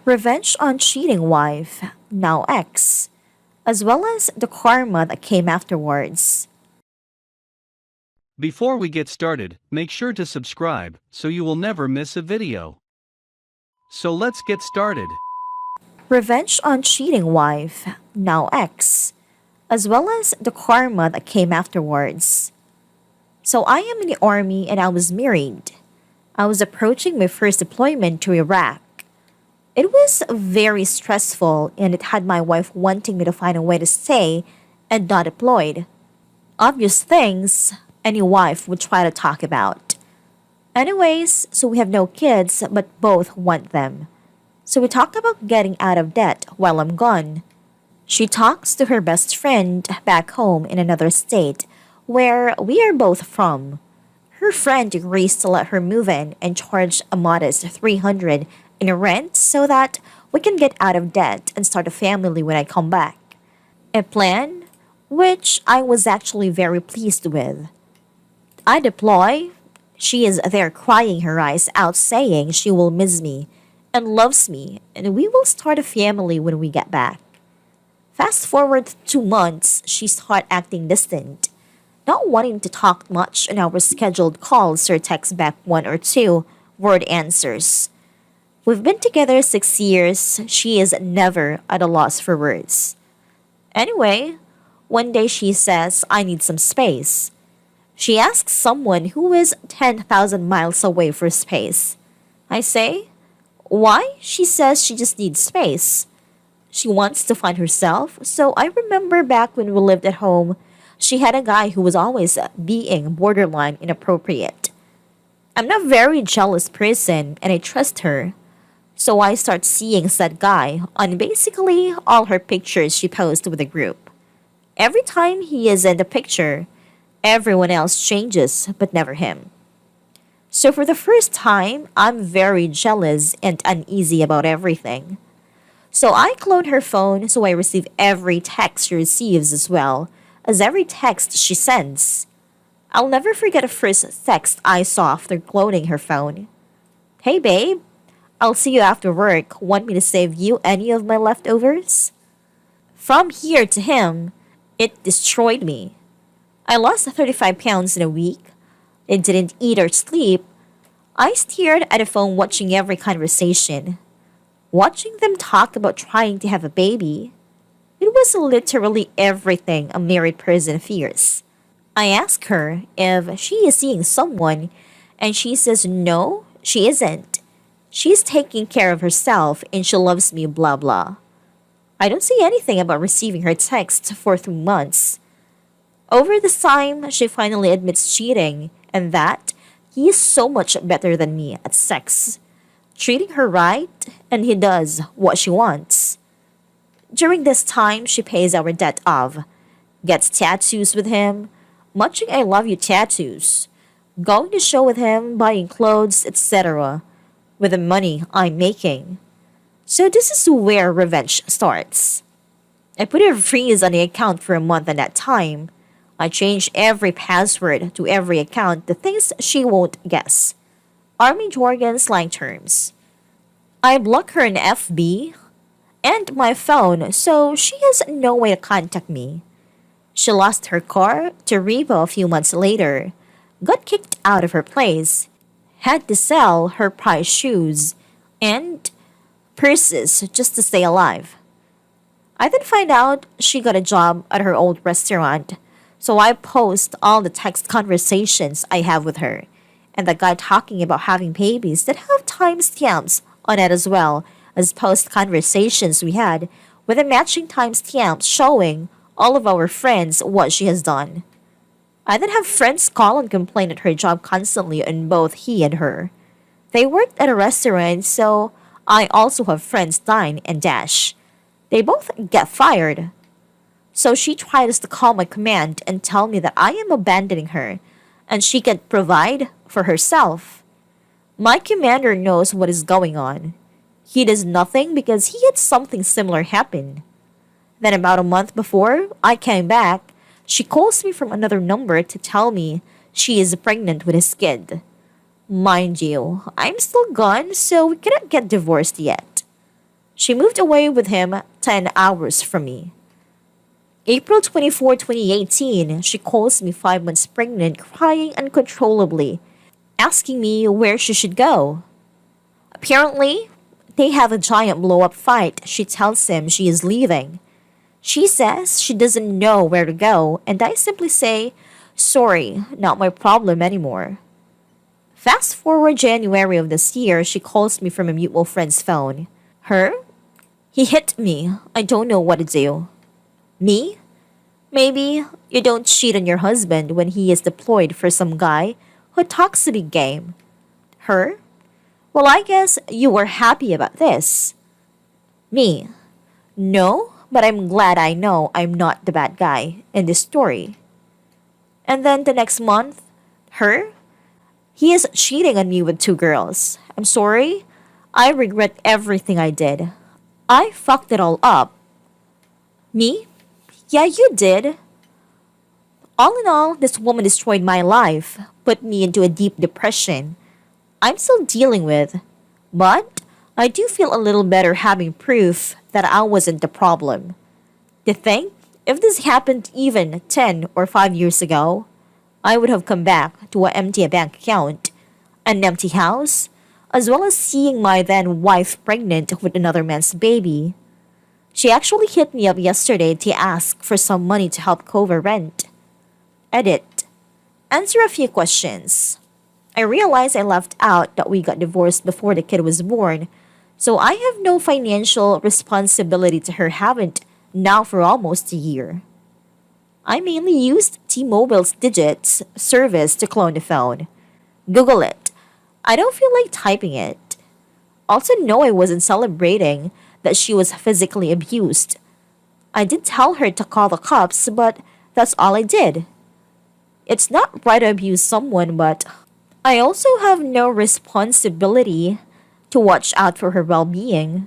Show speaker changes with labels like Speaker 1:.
Speaker 1: Revenge on cheating wife, now ex, as well as the karma that came afterwards.
Speaker 2: Before we get started, make sure to subscribe so you will never miss a video. So let's get started.
Speaker 1: Revenge on cheating wife, now ex, as well as the karma that came afterwards. So I am in the army and I was married. I was approaching my first deployment to Iraq. It was very stressful and it had my wife wanting me to find a way to stay and not deployed. Obvious things any wife would try to talk about. Anyways, so we have no kids, but both want them. So we talk about getting out of debt while I'm gone. She talks to her best friend back home in another state where we are both from. Her friend agrees to let her move in and charge a modest 300 in rent so that we can get out of debt and start a family when I come back. A plan which I was actually very pleased with. I deploy. She is there crying her eyes out saying she will miss me and loves me and we will start a family when we get back. Fast forward 2 months, she start acting distant, not wanting to talk much on our scheduled calls or text back one or two word answers. We've been together 6 years, she is never at a loss for words. Anyway, one day she says, I need some space. She asks someone who is 10,000 miles away for space. I say, why? She says she just needs space. She wants to find herself, so I remember back when we lived at home, she had a guy who was always being borderline inappropriate. I'm not a very jealous person and I trust her. So I start seeing said guy on basically all her pictures she posts with the group. Every time he is in the picture, everyone else changes, but never him. So for the first time, I'm very jealous and uneasy about everything. So I clone her phone so I receive every text she receives as well as every text she sends. I'll never forget the first text I saw after cloning her phone. Hey babe, I'll see you after work. Want me to save you any of my leftovers? From here to him, it destroyed me. I lost 35 pounds in a week. I didn't eat or sleep. I stared at the phone watching every conversation. Watching them talk about trying to have a baby. It was literally everything a married person fears. I ask her if she is seeing someone, and she says no, she isn't. She's taking care of herself and she loves me, blah blah. I don't say anything about receiving her texts for 3 months. Over this time, she finally admits cheating and that he is so much better than me at sex, treating her right, and he does what she wants. During this time, she pays our debt off, gets tattoos with him, matching I love you tattoos, going to show with him, buying clothes, etc., with the money I'm making. So this is where revenge starts. I put a freeze on the account for a month at that time. I changed every password to every account, the things she won't guess. Army jargon slang terms. I block her in FB and my phone so she has no way to contact me. She lost her car to Revo a few months later, got kicked out of her place, had to sell her prized shoes and purses just to stay alive. I then find out she got a job at her old restaurant, so I post all the text conversations I have with her, and the guy talking about having babies that have timestamps on it as well as post conversations we had with the matching timestamps showing all of our friends what she has done. I then have friends call and complain at her job constantly on both he and her. They worked at a restaurant, so I also have friends dine and dash. They both get fired. So she tries to call my command and tell me that I am abandoning her and she can provide for herself. My commander knows what is going on. He does nothing because he had something similar happen. Then about a month before I came back, she calls me from another number to tell me she is pregnant with his kid. Mind you, I'm still gone, so we cannot get divorced yet. She moved away with him 10 hours from me. April 24, 2018, she calls me 5 months pregnant, crying uncontrollably, asking me where she should go. Apparently, they have a giant blow up fight. She tells him she is leaving. She says she doesn't know where to go, and I simply say, sorry, not my problem anymore. Fast forward January of this year, she calls me from a mutual friend's phone. Her? He hit me. I don't know what to do. Me? Maybe you don't cheat on your husband when he is deployed for some guy who talks a big game. Her? Well, I guess you were happy about this. Me? No, but I'm glad I know I'm not the bad guy in this story. And then the next month, her? He is cheating on me with two girls. I'm sorry. I regret everything I did. I fucked it all up. Me? Yeah, you did. All in all, this woman destroyed my life, put me into a deep depression I'm still dealing with. But I do feel a little better having proof that I wasn't the problem. To think, if this happened even 10 or 5 years ago, I would have come back to empty a bank account, an empty house, as well as seeing my then wife pregnant with another man's baby. She actually hit me up yesterday to ask for some money to help cover rent. Edit. Answer a few questions. I realized I left out that we got divorced before the kid was born, so I have no financial responsibility to her, haven't now for almost a year. I mainly used T-Mobile's Digits service to clone the phone. Google it. I don't feel like typing it. Also, no, I wasn't celebrating that she was physically abused. I did tell her to call the cops, but that's all I did. It's not right to abuse someone, but I also have no responsibility to watch out for her well being.